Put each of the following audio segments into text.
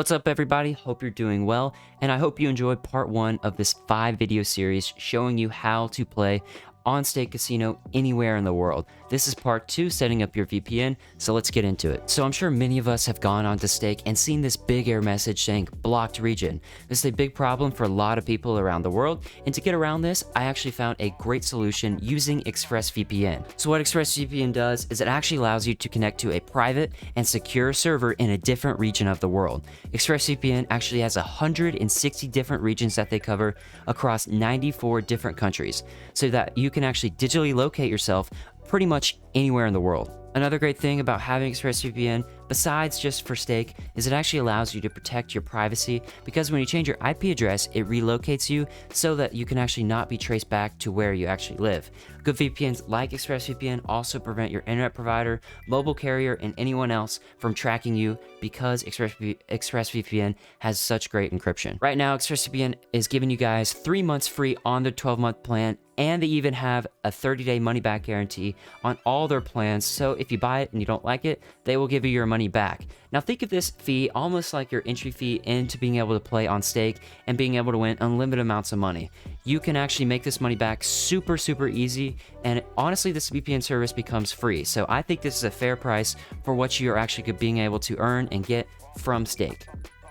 What's up, everybody? Hope you're doing well, and I hope you enjoyed part 1 of this 5-video series showing you how to play on-stake casino anywhere in the world. This is part 2, setting up your VPN, so let's get into it. So I'm sure many of us have gone onto Stake and seen this big error message saying blocked region. This is a big problem for a lot of people around the world, and to get around this, I actually found a great solution using ExpressVPN. So what ExpressVPN does is it actually allows you to connect to a private and secure server in a different region of the world. ExpressVPN actually has 160 different regions that they cover across 94 different countries, so that you can actually digitally locate yourself pretty much anywhere in the world. Another great thing about having ExpressVPN, besides just for Stake, is it actually allows you to protect your privacy, because when you change your IP address, it relocates you so that you can actually not be traced back to where you actually live. Good VPNs like ExpressVPN also prevent your internet provider, mobile carrier, and anyone else from tracking you, because ExpressVPN has such great encryption. Right now, ExpressVPN is giving you guys 3 months free on their 12-month plan, and they even have a 30-day money-back guarantee on all their plans, so if you buy it and you don't like it, they will give you your money back. Now think of this fee almost like your entry fee into being able to play on Stake and being able to win unlimited amounts of money. You can actually make this money back super easy, and honestly, this VPN service becomes free, so I think this is a fair price for what you are actually being able to earn and get from Stake.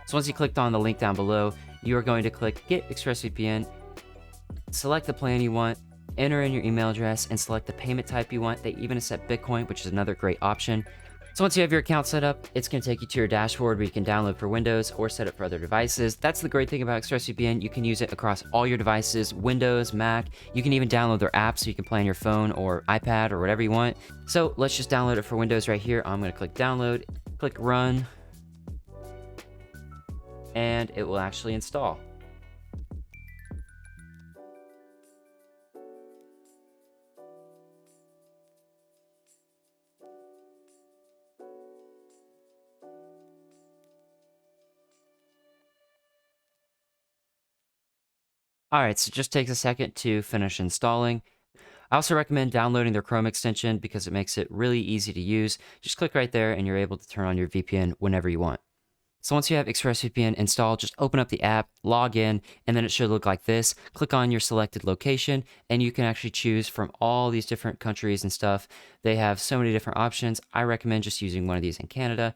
So once you clicked on the link down below, you are going to click Get ExpressVPN, select the plan you want, enter in your email address, and select the payment type you want. They even accept Bitcoin, which is another great option. So once you have your account set up, it's going to take you to your dashboard where you can download for Windows or set it for other devices. That's the great thing about ExpressVPN. You can use it across all your devices, Windows, Mac. You can even download their app so you can play on your phone or iPad or whatever you want. So let's just download it for Windows right here. I'm going to click download, click run, and it will actually install. Alright, so it just takes a second to finish installing. I also recommend downloading their Chrome extension because it makes it really easy to use. Just click right there and you're able to turn on your VPN whenever you want. So once you have ExpressVPN installed, just open up the app, log in, and then it should look like this. Click on your selected location, and you can actually choose from all these different countries and stuff. They have so many different options. I recommend just using one of these in Canada.